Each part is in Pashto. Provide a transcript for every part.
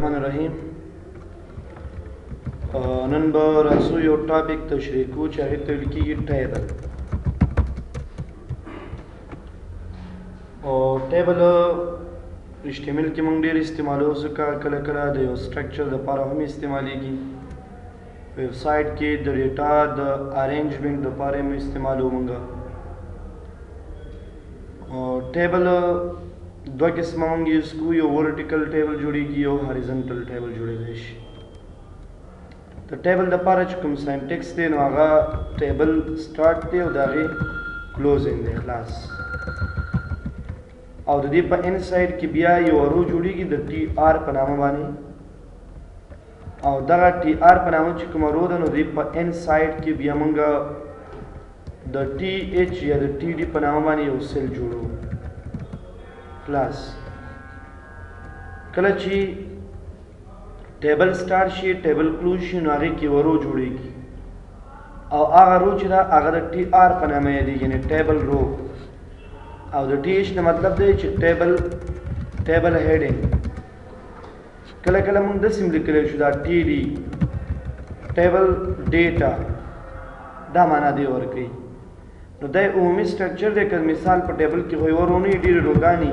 الرحمن الرحیم. نن به راځو یو ټاپک تشریح کوو چې هغې ته ویل کېږي ټیبل. او ټیبل په HTML کې موږ ډېر استعمالوو، ځکه کله کله د یو سټرکچر دپاره هم استعمالیږي. ویب سایټ کې د ډیټا د ارینجمنټ دپاره هم استعمالوو موږ. ټیبل دوه قسمه موږ یوز کوو، یو ورټیکل ټیبل جوړیږي، یو هاریزنټل ټیبل جوړیدلی شي. د ټیبل دپاره چې کوم سینټکس دی نو هغه ټیبل سټارټ دی او د هغې کلوزینګ دی، خلاص. او د دې په ان سایډ کې بیا یو رو جوړیږي د ټي آر په نامه باندې، او دغه ټي آر په نامه چې کومه رو ده نو د دې په ان سایډ کې بیا موږ د ټي ایچ یا د ټي ډي په نامه باندې یو سیل جوړو، خلاص. کله چې ټیبل سټارټ شي، ټیبل کلوز شي، نو هغې کې یوه رو جوړیږي، او هغه رو چې ده هغه د ټي آر په نامه یادیږي، یعنې ټیبل رو. او د ټي ایچ نه مطلب دی چې ټیبل هیډینګ. کله کله موږ داسې هم لیکلی شو دا ټي ډي ټیبل ډیټا، دا معنا دی ورکوي. نو دا عمومي سټرکچر دی. که مثال په ټیبل کې خو یوه رو نه وي، ډېرې روګانې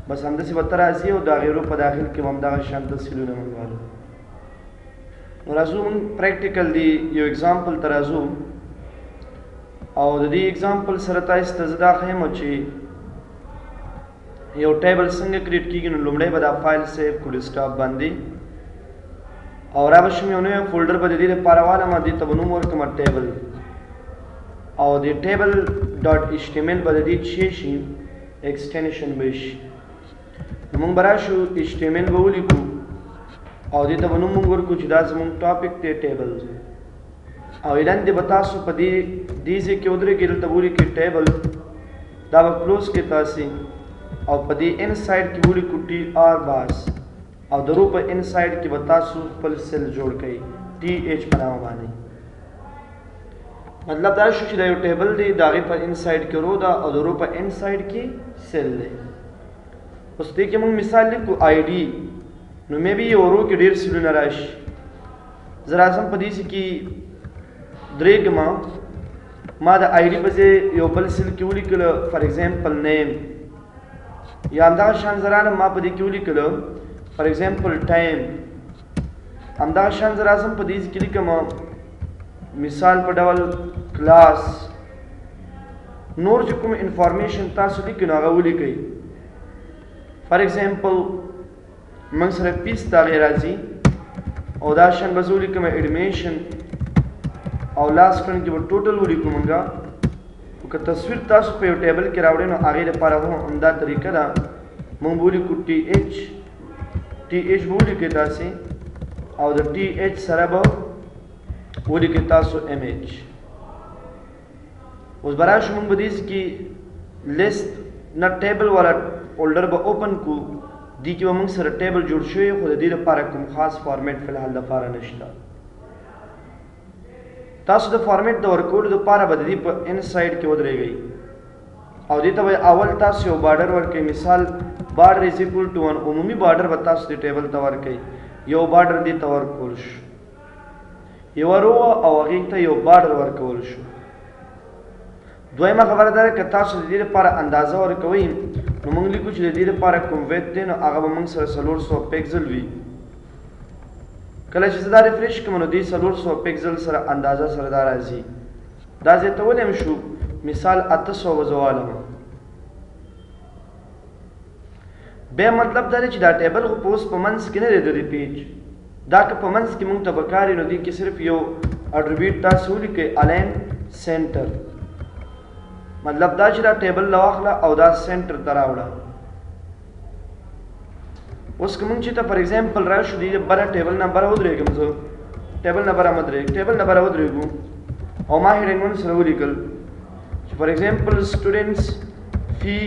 بس همداسې به ته راځي او د هغې رو په داخل کې به همدغه شانته سیلونه موږ والو. نو راځو موږ پریکټیکل دی یو اګزامپل ته راځو، او د دې اګزامپل سره تاسو ته زه دا ښیم چې یو ټیبل څنګه کریټ کېږي. نو لومړی به دا فایل سیو کړو ډیسکټاپ باندې، او را به شم یو نوی فولډر به د دې لپاره والم، دې ته به نوم ورکړم ټیبل، او د ټیبل ډاټ HTML به د دې څه شي ایکسټینشن به شي. نو موږ به راشو HTML به ولیکو، او دې ته به نوم موږ ورکړو چې دا زموږ ټاپک دی ټیبل، او اعلان دی به تاسو په دې ځای کې ودرېږئ، دلته به ولیکئ ټیبل، دا به کلوز کې تاسې، او په دې ان سایډ کې ولیکو ټي آر باس، او د رو په ان سایډ کې به تاسو خپل سیل جوړ کړئ ټي ایچ په نامه باندې. مطلب دا شو چې دا یو ټیبل دی، د هغې په ان سایډ کې رو ده، او د رو په ان سایډ کې سیل دی. اوس دې کې موږ مثال لیکو آی ډي. نو مې بي یو رو کې ډېر سیلونه راشي، زه راځم په دې کې درېږم، ما د آی ډي په ځای یو بل سیل کې ولیکله فار ایگزامپل نیم، یا همدغه شان زه رالم ما په دې کې ولیکله فار ایگزامپل ټایم. همدغه شان زه راځم په دې کې لیکم مثال په ډول کلاس. نور چې کوم انفارمیشن تاسو لیکئ نو هغه ولیکئ. فار ایگزامپل موږ سره پیس د هغې راځي، او دا شان به زه ولیکم ایډمیشن، او لاست کړن کې به ټوټل ولیکو موږ. خو که تصویر تاسو په یو ټیبل کې راوړئ نو هغې لپاره هم همدا طریقه ده. موږ به ولیکو ټي ایچ به ولیکئ تاسې، او د ټي ایچ سره به ولیکئ تاسو ایم ایچ. اوس به راشو موږ به دې کې لیست نه ټیبل والا فولډر به اوپن کړو، دې کې به موږ سره ټیبل جوړ شوی، خو د دې لپاره کوم خاص فارمیټ فی الحال دپاره نشته. تاسو د فارمیټ د ورکولو دپاره به د دې په ان سایډ کې ودرېږئ، او دې ته به اول تاسو یو بارډر ورکئ. مثال بارډر از ایکول ټو 1، عمومي بارډر به تاسو دې ټیبل ته ورکئ. یو بارډر دې ته ورکول شو، یوه رو او هغې ته یو بارډر ورکول شو. دویمه خبره دا ده که تاسو د دې لپاره اندازه ورکوئ نو موږ لیکو چې د دې لپاره کوم ویډ دی نو هغه به موږ سره 400 پیکزل وي. کله چې زه دا ریفریش کړم نو دې 400 پیکزل سره اندازه سره دا راځي. دا ځای ته ولیم شو مثال 800 به زه والم. بیا مطلب دا دی چې دا ټیبل خو په اوس په منځ کې نه دی د دې پیج، دا که په منځ کې موږ ته پکار وي نو دې کې صرف یو اټریبیوټ تاسو ولیکئ الاین سینټر. مطلب دا چې دا ټیبل راواخله او دا سینټر ته راوړه. اوس که موږ چې ته فار ایگزامپل راشو دې بره ټیبل نمبره ودرېږم، زه ټیبل نمبره ودرېږو، او ما هیډینګ ون سره ولیکل چې فار ایگزامپل سټوډنټس فی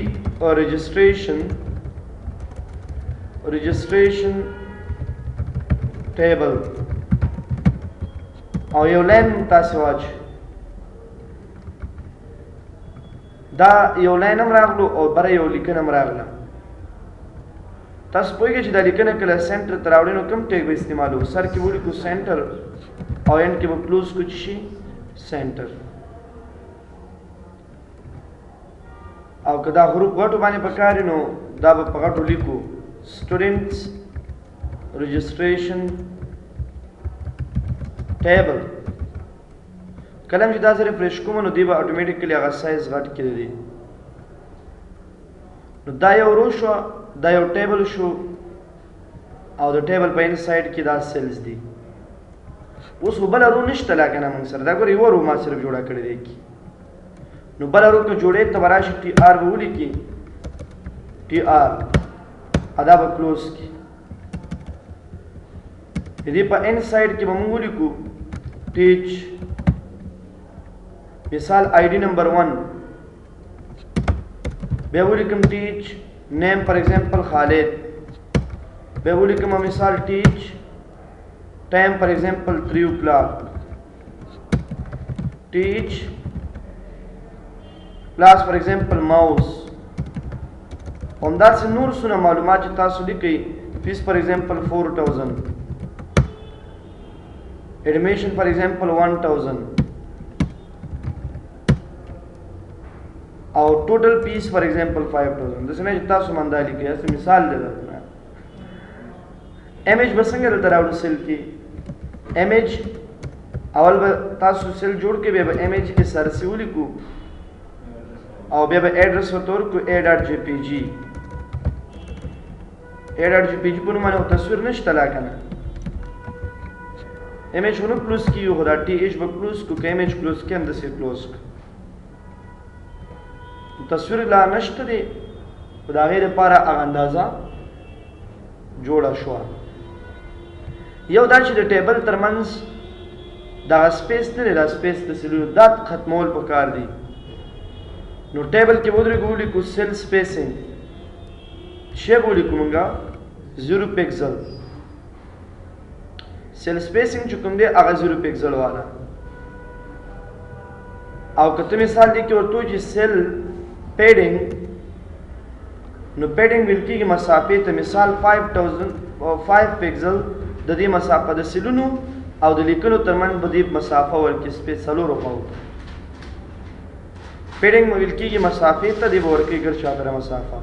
رجسټریشن ټیبل، او یو لاین تاسې واچوئ. دا یو لاین هم راغلو او بره یو لیکنه هم راغله. تاسو پوهیږئ چې دا لیکنه کله سنټر ته راوړئ نو کوم ټیګ به استعمالوو سر کې ولیکو سنټر او اینډ کې به کلوز کو چې شي سنټر او که دا حروف غټو باندې پکار نو دا به په غټو لیکو students registration table کلم چې دا سره ریفریش کوم نو دی به اتوماتیکلی هغه سایز غټ کړي دي نو دا یو رو شو دا یو ټیبل شو او د ټیبل په ان سایډ کې دا سیلز دي اوس بل رو نشته لا کنه موږ سره دا ګور یو رو ما صرف جوړه کړی دی نو بل رو که جوړې ته وراشي ټي آر به ولیکي ټي آر ادا به کلوز کی دې په ان سایډ کې به موږ ولیکو ټیچ مثال آئی ڈی نمبر 1 بیا ولیکم ټیچ نیم فار ایگزامپل خالد بیا ولیکم مثال ټیچ ٹائم فار ایگزامپل 3 o'clock ټیچ کلاس فار ایگزامپل ماؤس همداسې نور څونه معلومات چې تاسو لیکئ فیس فار ایگزامپل 4000 ایڈمیشن فار ایگزامپل 1000 او ټوټل پیس فار ایگزامپل 5000 داسې نه چې تاسو مندا لیکئ یاسې مثال دی درته امیج به څنګه دلته راوړو سیل کې امیج اول به تاسو سیل جوړ کې بیا به امیج کې سرسي ولیکو او بیا به ایډرس ورته ورکړو a.jpg a.jpg په نوم باندې تصویر نشته لا کنه امیج ونه کلوز کیو خو دا ټي ایچ به کلوز کو که امیج کلوز کې هم داسې کلوز کو تصویر لا نشته دی خو د هغې دپاره هغه اندازه جوړه شوه یو دا چې د ټیبل ترمنځ دغه سپیس نه دی دا سپیس د سیلونو دا ختمول پکار دی نو ټیبل کې ودرېږو ولیکو سیل سپیسینګ شی به ولیکو مونږه 0 پکسل سیل سپیسینګ چې کوم دی هغه 0 پکسل والا او که ته مثال دی کې ورته چې سیل پیډینګ نو پیډینګ ویل کېږي مسافې ته مثال 5 پکسل د دې مسافه د سیلونو او د لیکنو ترمنځ به دې مسافه ورکړي سپیس څلورو خواو پیډینګ ویل کېږي مسافې ته دې به ورکړي ګرد شاته مسافه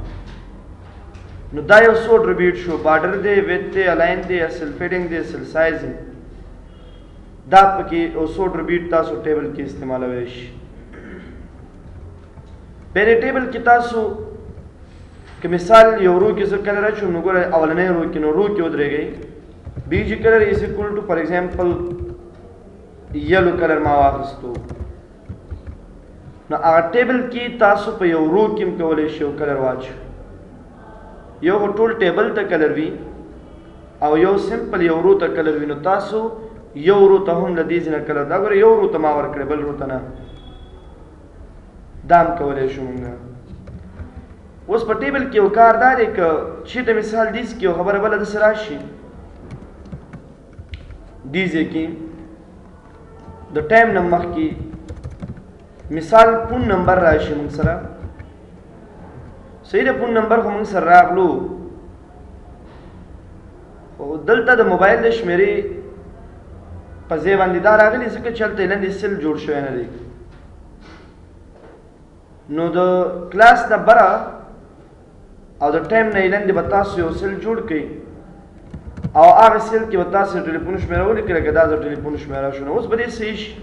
نو دا یو څو اټریبیوټ شو بارډر دی ویت دی الاین دی سیل فیډینګ دی سیل سایزینګ دا پکې او څو اټریبیوټ تاسو ټیبل کې استعمالولی شي په دې ټیبل کې تاسو که مثال یو رو کې زه کلر اچوم نو ګوره اولنی رو کې نو رو کې ودرېږئ بی جی کلر از اکول ټو فار ایگزامپل یلو کلر ما واخیستو نو هغه ټیبل کې تاسو په یو رو کې هم کولی شئ یو کلر واچو یو خو ټول ټیبل ته کلر وي او یو سمپل یو رو ته کلر وي نو تاسو یو رو ته هم له دې ځای نه کلر دا ګوره یو رو ته ما ورکړی بل رو ته نه دا هم کولی شو مونږ اوس په ټیبل کې یو کار دا دی که چېرته مثال دیس کې یو خبره بله داسې راشي دې ځای کې د ټایم نه مخکې مثال پون نمبر راشي مونږ سره صحیح د پون نمبر خو مونږ سره راغلو خو دلته د موبایل د شمېرې په ځای باندې دا راغلي ځکه چې هلته لاندې سیل جوړ شوی نه دی نو د کلاس نه بره او د ټایم نه لاندې به تاسو یو سیل جوړ کړئ او هغه سیل کې به تاسو د ټلیفون شمېره ولیکئ لکه دا د ټلیفون شمېره شو نو اوس به دې صحیح شي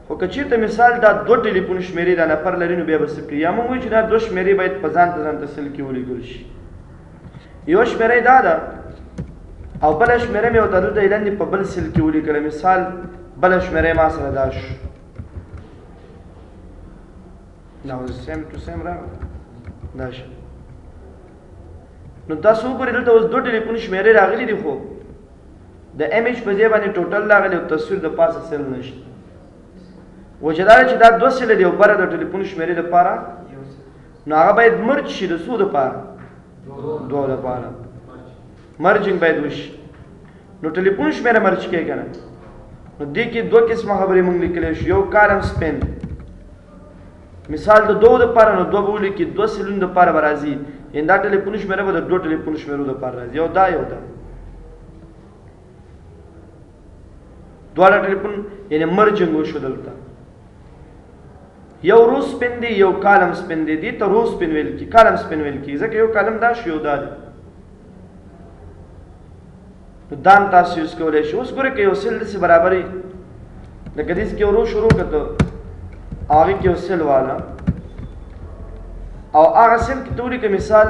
خو که چېرته مثال دا دوه ټلیفون شمېرې دا نفر لري نو بیا به څه کړي یا موږ وایو چې دا دوه شمېرې باید په ځان ته سیل کې ولیکل شي یوه شمېره دا ده او بله شمېره مې ورته دلته لاندې په بل سیل کې ولیکله مثال بله شمېره ما سره دا شو دا سیم ټو سیم راغله دا شو نو تاسو وګورئ دلته اوس دوه ټلیفون شمېرې راغلي دي خو د امیج په ځای باندې ټوټل راغلی او تصویر د پاسه سیل نشته وجه دا چې دا دوه سیله دي او بره د ټلیفون شمېرې دپاره نو هغه باید مرج شي د څو دپاره دوه دپاره مرجنګ باید وشي نو ټلیفون شمېره مرج کوي که نه نو دې کې دوه قسمه خبرې موږ لیکلی شو یو کالم سپین مثال د دوه لپاره نو دوه به ولیکي، دوه سلونو دپاره به راځي، یعنې دا ټلیفون شمېره به د دوه ټلیفون شمېرو دپاره راځي، یو دا یو دا دواړه ټلیفون یعنې مرجنګ وشو دلته. یو رو سپین دی یو کالم سپین دی، دې ته رو سپین ویل کېږي، کالم سپین ویل کېږي، ځکه یو کالم دا شو یو دا دی. نو دا هم تاسو یوز کولی شئ. اوس ګورئ که یو سل داسې برابرې لکه داسې کې یو رو شروع کړه ته هغې کې یو سل واله او هغه سل کې ته ولیکه مثال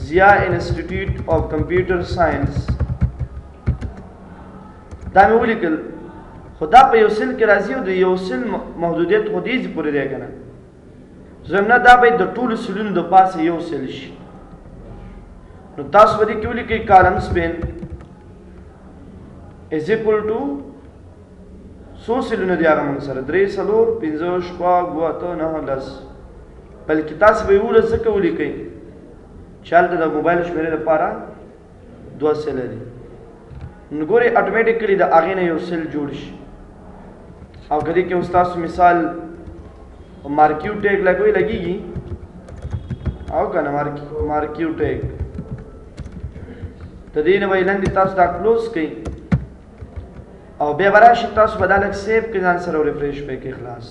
ضیا انسټیټیوټ آف کمپیوټر ساینس، دا مې ولیکل، خو دا په یو سل کې راځي او د یو سل محدودیت خو دې پورې دی که نه، زم نه دا باید د ټولو سلونو د پاسه یو سل شي. نو تاسو به دې کې ولیکئ کالم سپین از اکول ټو څو سلونه دي هغه موږ سره 3 4 5 6 7 8 9 10، بلکې تاسو به یې 11 ځکه ولیکئ چې هلته د موبایل شمېرې دپاره 2 سله دي. نو ګورئ اټومیټیکلی د هغې نه یو سل جوړ شي. او که دې کې اوس تاسو مثال مارکیو ټیګ لګېږي او که نه مارکیو ټیګ د دې نه به یې لاندې تاسو دا کلوز کړئ او بیا به راشي تاسو به دا لږ سیف کړئ ځان سره او ریفریش پې کړئ خلاص.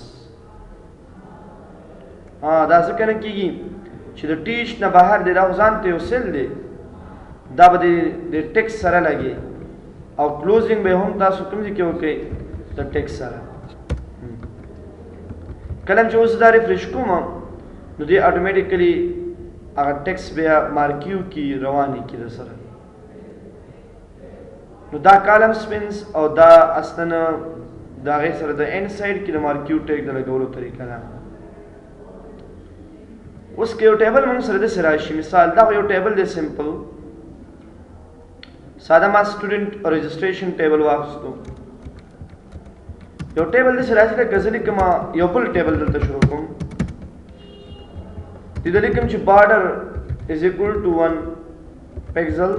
دا ځکه نه کېږي چې د ټیچ نه بهر دی، دا خو ځان ته یو سل دی، دا به د ټیکس سره لګي او کلوزینګ به هم تاسو کوم ځای کې وکړئ د ټیکس سره. کله چې اوس دا ریفریش کوم نو دې اټومیټیکلی هغه ټیکس بیا مارکیو کې روانې کړي در سره. نو دا کالم سپینس او دا اصلا د هغې سره د اینډ سایډ کې د مارکیو ټیګ د لګولو طریقه ده. اوس که یو ټیبل موږ سره داسې راشي، مثال دا یو ټیبل دی سمپل ساده، ما سټوډنټ رجسټریشن ټیبل واخیستو، یو ټیبل داسې راځي لکه زه لیکم یو بل ټیبل دلته شروع کوم، دلته لیکم چې بارډر از اکول ټو 1 پکسل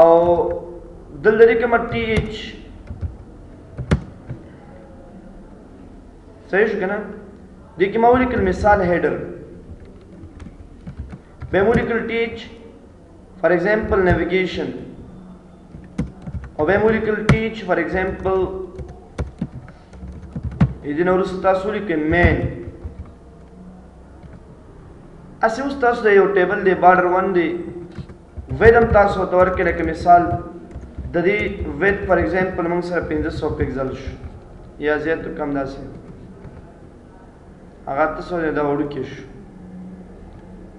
او دلته لیکم ټي ایچ، صحیح شو که نه؟ دې کې ما ولیکل مثال هیډر، بیا مې ولیکل ټي ایچ فار ایگزامپل نیویګیشن، او بیا مې ولیکل ټي ایچ فار ایگزامپل دې نه وروسته تاسو ولیکئ مین. هسې اوس تاسو د یو ټیبل دی بارډر 1 دی، وید هم تاسو ورته ورکړئ لکه مثال د دې وید فار ایگزامپل موږ سره 500 پکسل شو یا زیات کم داسې هغه 800 دا وړوکی شو،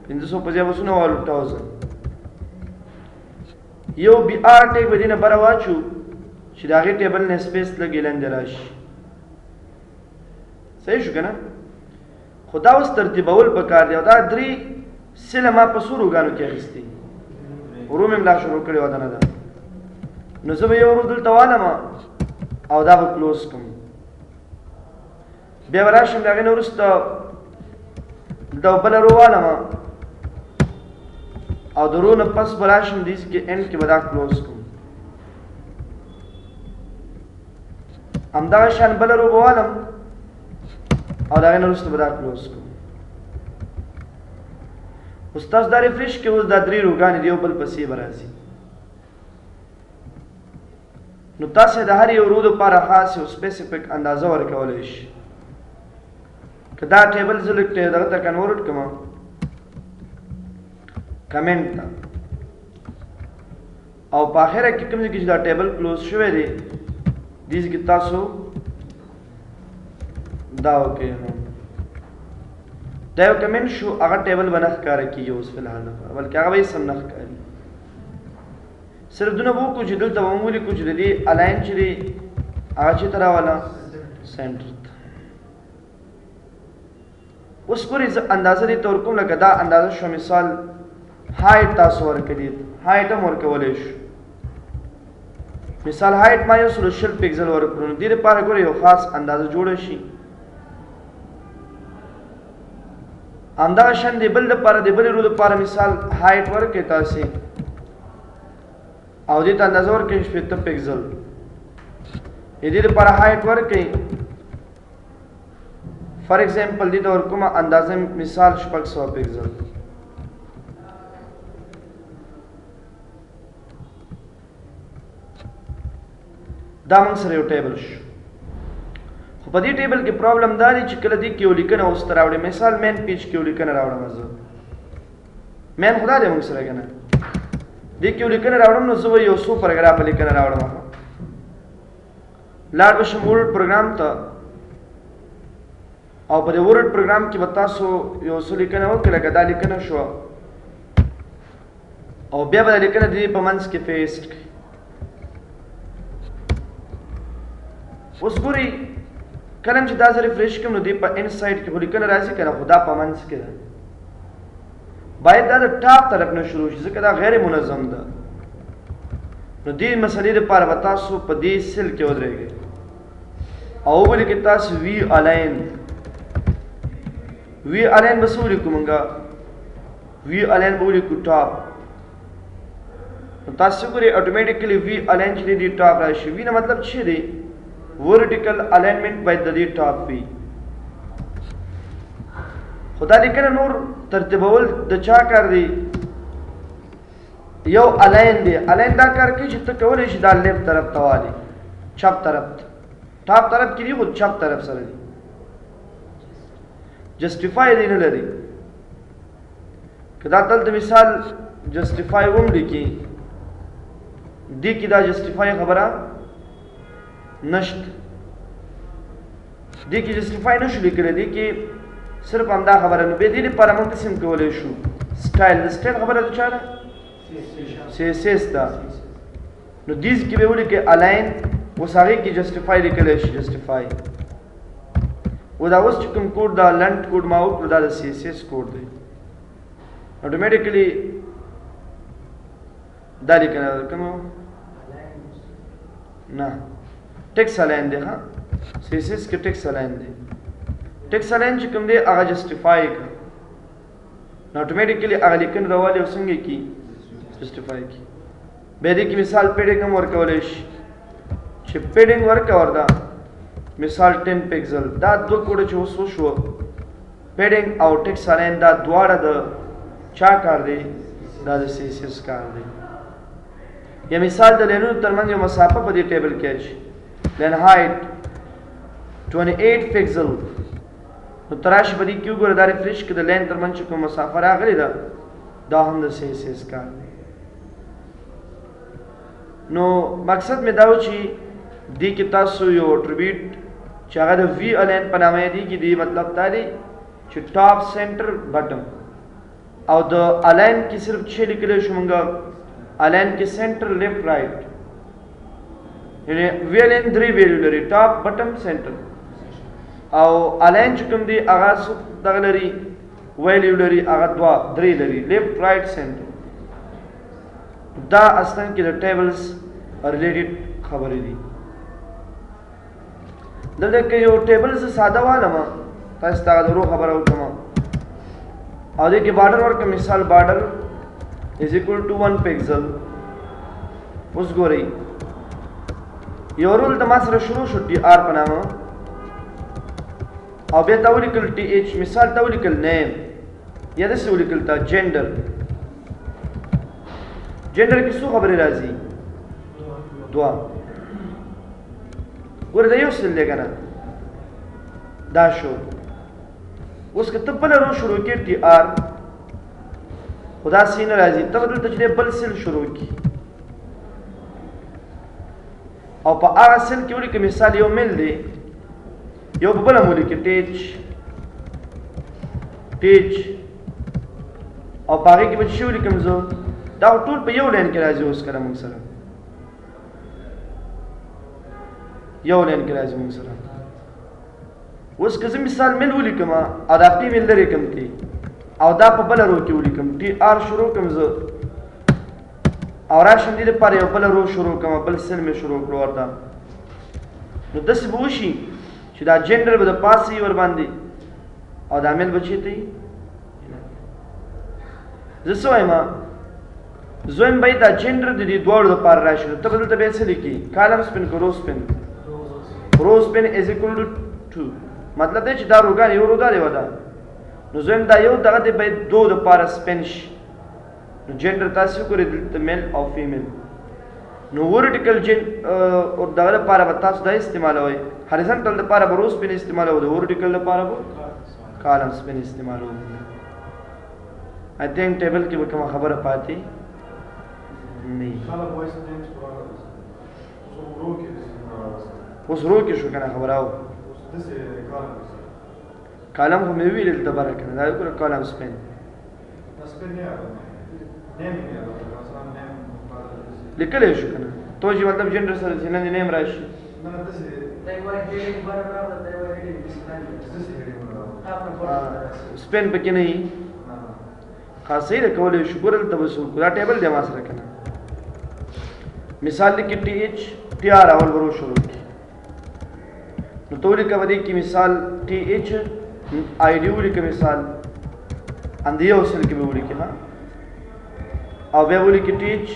500 په ځای به څونه والو 1000. یو بي آر ټیګ به دې نه بره واچو چې د هغې ټیبل نه سپیس لږ لاندې راشي، صحیح شو که نه؟ خو دا اوس ترتیبول پکار دی او دا 3 سله ما په څو روګانو کې اخیستي، ورو مې ملا شروع کړې وه دنه ده. نو زه به یو ورو دلته والم او دا به کلوز کړم، بیا به راشم د هغې نه وروسته دلته بله رو والم او د رو نه پس به راشم دې کې اینډ کې به دا کلوز کړم، همدغه شان بله رو به والم او د هغې نه وروسته به دا کلوز کړم. اوس تاسو دا ریفریش کې اوس دا 3 روګانې د یو بل پسې به راځي. نو تاسو د هر یو رو دپاره خاص یو سپیسیفیک اندازه ورکولی شي. که دا ټیبل زه لږ دغه ته کنورټ کړم کمنټ ته، او په اخره کې کوم ځای کې چې دا ټیبل کلوز شوی دی دې ځای کې تاسو دا وکړئ. دا یو کمنټ شو، هغه ټیبل به نه ښکاره کېږي اوس فلحال لپاره، بلکې هغه به هېڅ هم نه ښکاري. صرف دونه به وکړو چې دلته به مو ولیکو چې د دې الاین چې دی هغه چېرته راوله سینټر ته. اوس ګورئ زه اندازه دې ته ورکوم، لکه دا اندازه شو مثال هایټ تاسو ورکړي، هایټ هم ورکولی شو. مثال هایټ ما 120 پکسل ورکړو، نو دې لپاره ګورئ یو خاص اندازه جوړه شي. همدغه شان د بل دپاره د بلې رو دپاره مثال هایټ ورکړئ تاسې او دې ته اندازه ورکړئ 80 پکسل، د دې لپاره هایټ ورکړئ فار ایگزامپل دې ته ورکومه اندازه مثال 600 پکسل دا موږ سره یو ټیبل شو خو په دې ټیبل کې پرابلم دا دی چې کله دې کې یو لیکنه اوسته راوړې مثال مین پیج کې یو لیکنه راوړم زه مین خدا دې موږ سره کنه دې کې یو لیکنه راوړم نو زه یو څو پاراګراف لیکنه راوړم لاړ بشم ورډ پروګرام ته او په دې ورډ پروګرام کې به تاسو یو څو لیکنه وکړئ لکه دا لیکنه شو او بیا به دا لیکنه دې په منځ کې پیسټ کړئ اوس ګورئ کله چې دا زه ریفریش کړم نو دې په ان سایډ کې خو لیکنه راځي که نه خو دا په منځ کې ده باید دا د ټاپ طرف نه شروع شي ځکه دا غیر منظم ده نو دې مسلې دپاره به تاسو په دې سیل کې ودرېږئ او ولیکئ تاسو وی الاین وی الاین به څه ولیکو مونږه وی الاین به ولیکو ټاپ نو تاسو ګورئ اټومیټیکلی وی الاین چې دی ټاپ راشي وی نه مطلب څه دی ورټیکل الاینمنٹ باید د دې ټاپ وي خدا لیکنه نور ترتیبول د چا کار دی یو الاین دی الاین دا کار کوي چې ته کولی شي دا لیفت طرف ته والی چپ طرف ته ټاپ طرف کې دی خو چپ طرف سره دی جسټیفای دی نه لري که دا دلته مثال جسټیفای هم لیکي دی کې دا جسټیفای خبره نشت دی کې جسټیفای نشو لیکلی دی کې صرف همدا خبره نو بیا دې لپاره موږ قسم کولی شو سټایل د سټایل خبره د چا ده سی ایس ایس ده نو دیز کې به ولیکئ الاین اوس هغې کې جسټیفای لیکلی شي جسټیفای و دا اوس چې کوم کوډ دا لنډ کوډ ما وکړو دا د سی ایس ایس کوډ دی اټومیټیکلی دا لیکنه کوم نه ټیکس الاین دی ها سی ایس ایس کې ټیکس الاین دی ټیکس الاین چې کوم دی هغه جسټیفای کړه نو اټومیټیکلی هغه لیکنه راوالي او څنګه کی جسټیفای کی بیا دې کې مثال پیډینګ هم ورکولی شي چې پیډینګ ورکور ده مثال 10 پکسل دا دوه کوډه چې اوس وشوه پیډینګ او ټیکس الاین دا دواړه د چا کار دی دا د سی ایس ایس کار دی یا مثال د لینونو ترمنځ یو مسافه په دې ټیبل کې اچي لین هایټ 28 پکسل نو تراش په دې کې وګوره دا ریفریش کې د لین ترمنځ چې کوم مسافه راغلې ده دا هم د سی ایس ایس کار دی نو مقصد مې دا و چې دې کې تاسو یو اټریبیوټ چې هغه د وی الاین په نامه یادېږي دی مطلب دا دی چې ټاپ سینټر بټم او د الاین کې صرف څه لیکلی شو مونږ الاین کې سینټر لیفت رائټ یعنی وی الاین درې ویلیو لري ټاپ بټم سینټر او الاین چې کوم دی هغه دغه لري ویلیو لري هغه درې لري لیفت رائټ سینټر دا اصلا کې د ټیبلز ریلیټډ خبرې دي دلته کې یو ټیبل زه ساده والم تاسو ته درو خبره وکړم او دې کې بارډر ورکړم مثال بارډر is equal to 1 پکسل اوس ګورئ یو رول د ما سره شروع شو ټي آر په نامه او بیا ته ولیکل ټي ایچ مثال ته ولیکل نیم یا داسې ولیکل تا جینډر جینډر کې څو خبرې راځي دوه ګوره دا یو سل دی که نه دا شو اوس که ته بله رو شروع کړې ټي آر خو داسې نه راځي ته به دلته چې دی بل سل شروع کړي او په هغه سل کې ولیکې مثال یو میل دی یو په بله م ولیکې ټیچ او په هغې کې به چې ولیکم زه دا ټول په یو لین کې راځي اوس کله موږ سره یو لین کې راځي موږ سره اوس که زه مثال میل ولیکم او دا پی میل لرې کم کې او دا په بله رو کې ولیکم ټي آر شروع کم زه او راشم دې دپاره یو بله رو شروع کړم بل سل مې شروع کړو ورته نو داسې به وشي چې دا جینډر به د پاسه وي ورباندې او دا میل به چېرته وي زه څه وایم زه وایم بهی دا جینډر د دې دواړو دپاره راشي نو ته به دلته بیا څه لیکي کالم سپین که رو سپین از equal to 2 مطلب دی چې دا روګان یو رو دا دی ودا نو زم دا یو دغه دی باید دو د پاره سپینش نو جنډر تاسو کوی د میل او فیمیل نو ورټیکل جن او دغه لپاره به تاسو دا استعمالوي هریزنټل لپاره به روز پین استعمالوي د ورټیکل لپاره به کالم سپین استعمالوي I think ټیبل کې به کوم خبره پاتې نه اوس رو کې شو کنه خبره او کالم خو مې ویل د بره کنه دا یو کالم سپین لیکلی شو کنه تو چې مطلب جنډر سره چې نن نیم راشي سپین پکې نه وي خاصه ده کولای شو ګورل تبسو دا ټیبل دی ما سره کنه مثال لیکي ټي ایچ ټي آر اول ورو شروع کی نو تولی کا ودی کی مثال ټي ایچ آی ډی ولی کی مثال اندیه وسل کی ولی کی ها او به ولی کی ټي ایچ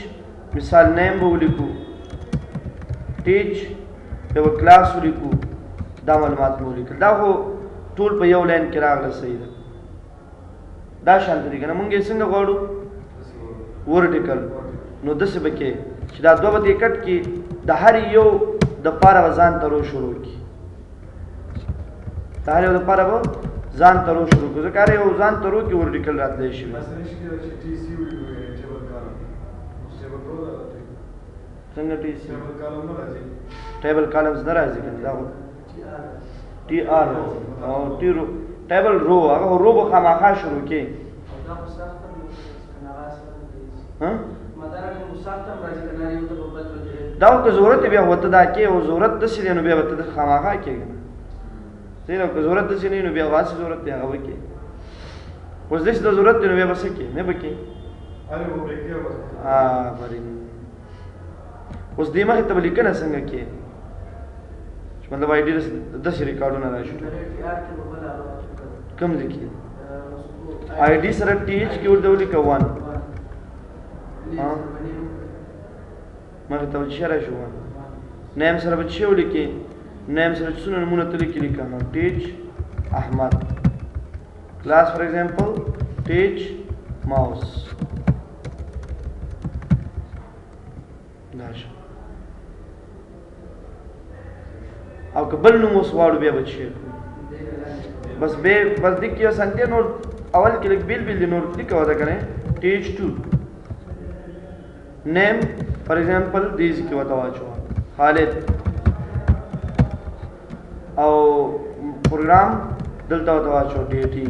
مثال نیم ولی کو ټي ایچ یو کلاس ولی کو دا معلومات ولی کو دا هو ټول په یو لاین کې راغله صحیح ده دا شانت دي کنه مونږ یې څنګه غواړو ورټیکل نو دسه بکې چې دا دوه به کټ کې د هر یو د پاره ځان ترو شروع کی د هر یو د پاره ځان ترو شروع کی ځکه یو ځان ترو کې ورټیکل راتلی شي څنګه ټي سی ټیبل کالمز نه راځي کنه دا ټي آر او ټي رو ټیبل رو هغه رو به خامخا شروع کی ها دا که ضرورت بیا وته دا کې او ضرورت د سې نو بیا وته خامخا کېږي زینو که ضرورت د سې نو بیا واسه ضرورت دی هغه وکي اوس د ضرورت نو بیا وسه کې نه بکی اره و بریکټي برین اوس دې مخه ته لیکنه څنګه کې مطلب آی ډی د سې ریکارډونه راشي کم لیکي آی ډی سره ټی ایچ کې ورته ولیکه 1 مګر ته چې راشي 1 نیم سره به چې ولیکي نیم سره څونه نمونه ته لیکي لیکه ټیچ احمد کلاس فور ایگزامپل ټیچ ماوس داش او قبل نو مو سوالو بیا بچي بس دې کې سنتي نور اول کې لیک بیل نور لیکو دا کنه ټیچ 2 name for example these की वता वाचो खालिद او प्रोग्राम दलता वता वाचो dt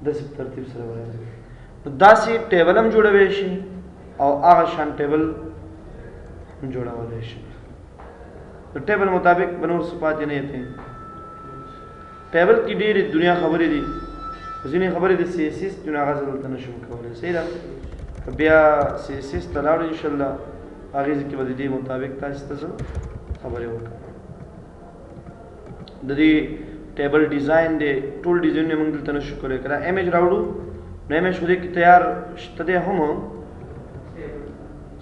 दस ترتیب سره وایي داسې ټیبل هم جوړوي شي او هغه شان ټیبل جوړول شي د ټیبل مطابق بنور صفات نه ته ټیبل کې ډېرې دنیا خبرې دي ځینې خبرې د سی اس اس جنا غزل ته نشم کولای صحیح ده بیا سی اس اس تلاړ ان شاء الله هغه ځکه به دې مطابق تاسو ته خبرې وکړم د دې ټیبل ډیزاین دی ټول ډیزاین موږ دلته نشو کولای کړه ایمیج راوړو نو ایمیج خو دې کې تیار شته دی هم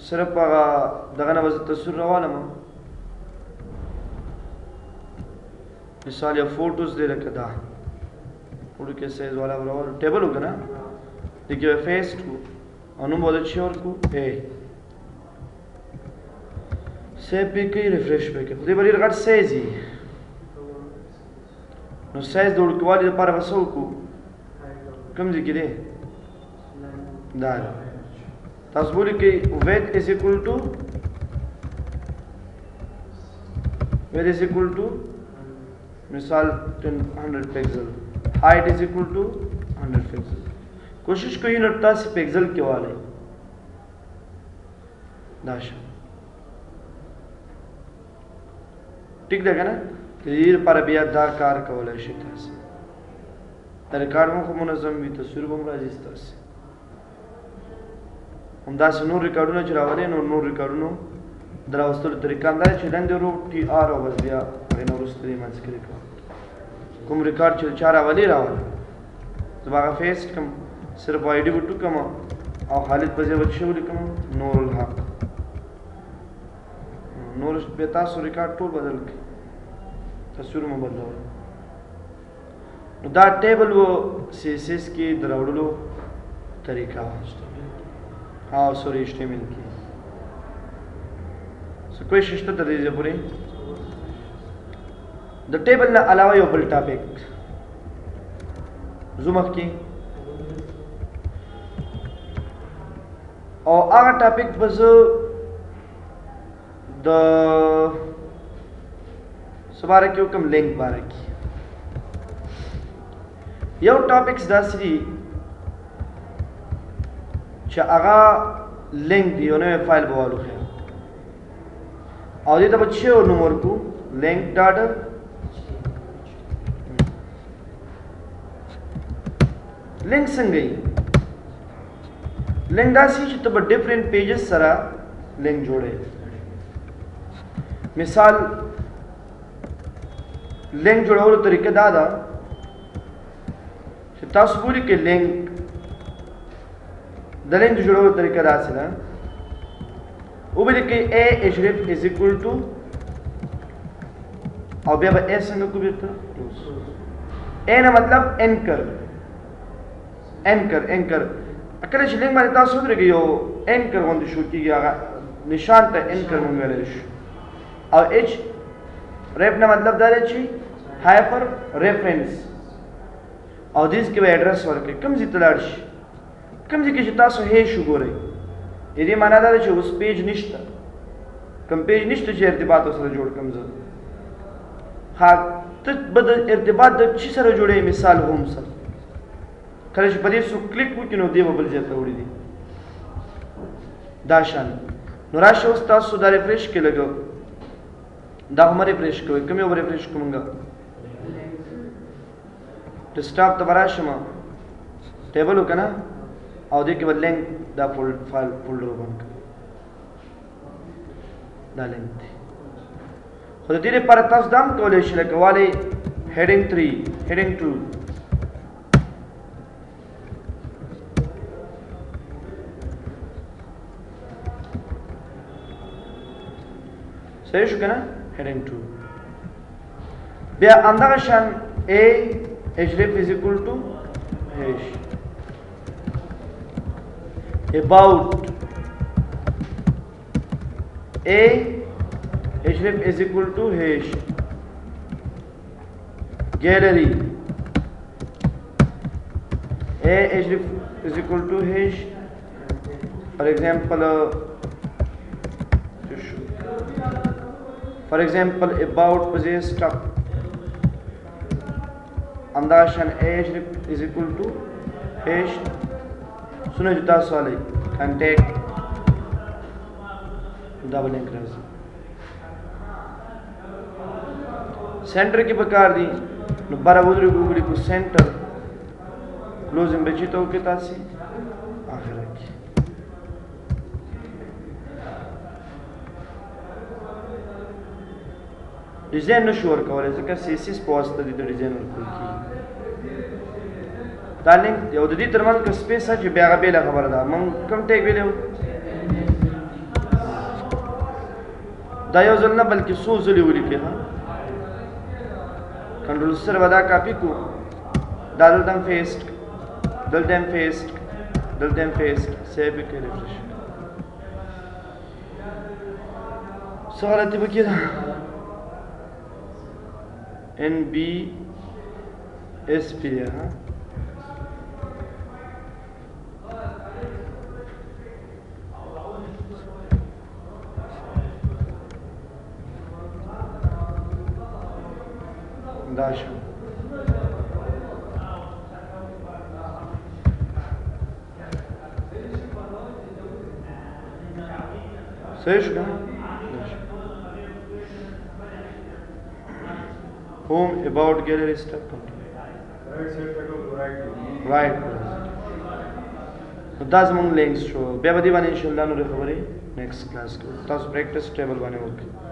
صرف هغه دغه نه وځي تصویر راوالم مثال یا فوټوز دې لکه دا فوټو کې سایز والا راوړ ټیبل وکړه دغه فیس کو انو بوله چې ورکو اے سیو پې کوي ریفریش پې کوي خو دې بلې غټ سایز یې نو سایز د وړوکوالي لپاره به څه وکړو کوم ځای کې دی دا تاسو بولئ کې ویت از اکول ټو مثال 100 پکسل height is equal to 100 pixel कोशिश कोई नटता से पिक्सल के वाले दाशा ठीक लगा ना تغییر پر بیا دا کار کولای شي تاسو د ریکارډ مو منظم وي تصویر هم راځي تاسو هم دا نور ریکارډونه چې راولې نور ریکارډونو دراوستلو طریقه دا چې لاندې ورو ټي آر او بس بیا هغه نور ستوري مانځ کړی کوم ریکارډ چې چار راولې زما فیس کوم صرف آی ډی وټو کوم او خالد په ځای وښو لیکم نور الحق نور به تاسو ریکارډ ټول بدل کړئ تصویر مو بدلول نو دا ټیبل و سی ایس ایس کې د راوړلو طریقه ها سوري HTML کې څه کوشش ته تر دې پورې د ټیبل نه علاوه یو بل ټاپک زومخ کې او هغه ټاپک به زه د سباره کې کوم لینک باره کې یو ټاپکس داسې دي چې هغه لینک دی یو نوی فایل به والو خیا او دې ته به چې نوم ورکو لینک ډاټ لینک څنګه یي لینک داسې چې ته به ډیفرنٹ پیجز سره لینک جوړې مثال لینک جوړولو طریقه دا ده چې تاسو ګورئ کې لینک د لینک جوړولو طریقه داسې ده وبلیکئ a href is equal to او بیا به a څنګه کو بیرته a نه مطلب انکر کله چې لینک باندې تاسو ودرېږئ یو انکر غوندې شو کېږي هغه نشان ته انکر مونږ ویلی شو او h ریف نه مطلب دا دی چې هایپر ریفرنس او دیس کې به ایډرس ورکړئ کوم ځای ته لاړ شي کوم ځای کې چې تاسو هیش وګورئ دې معنا دا ده چې اوس پیج نشته کوم پیج نشته چې ارتباط سره جوړ کړم زه ها ته به د ارتباط د چی سره جوړې مثال هم سره کله چې په دې سو کلیک وکړو نو دی به بل ځای ته وړي دي دا شان نو راشه اوس تاسو دا ریفریش کې لګو دا هم ریفریش کوئ کوم یو ریفریش کومګه ډیسکټاپ ته راشم ټیبل وکنه او دې کې بل لینک دا فایل فولډر وبند دا لینک دی خو دې لپاره تاسو دام کولای شئ لکه والی هیډینګ 3 هیډینګ 2 صحیح شو کنه heading 2 بیا همدغه شان a href is equal to hash about a href is equal to hash gallery a href is equal to hash for example about possess stuff andashan age is equal to hash सुनो जुता सवाल contact double link रस सेंटर की प्रकार दी नुबारा बुद्री गूगली को centre closing बची तो के तासी आखिर की डिजाइन नशो ورکولای ځکه سیسیس په واسطه د ډیزاین ورکول کیږي دا لینک یو د دې ترمن کې سپیس چې بیا غبېله خبره ده مونږ کوم ټیک ویلو دا یو ځل نه بلکې څو ځلې ولیکې ها کنټرول سره ودا کاپی کو دا دلته پیسټ سیو کې ریفریش سوالات به کېده NBSP ها داش صحیح شو home about gallery stuff right دا زمونږ لینکس شو بیا به دې باندې ان شاء الله نور خبرې نیکسٹ کلاس کې تاسو پریکټس ټیبل باندې وکړئ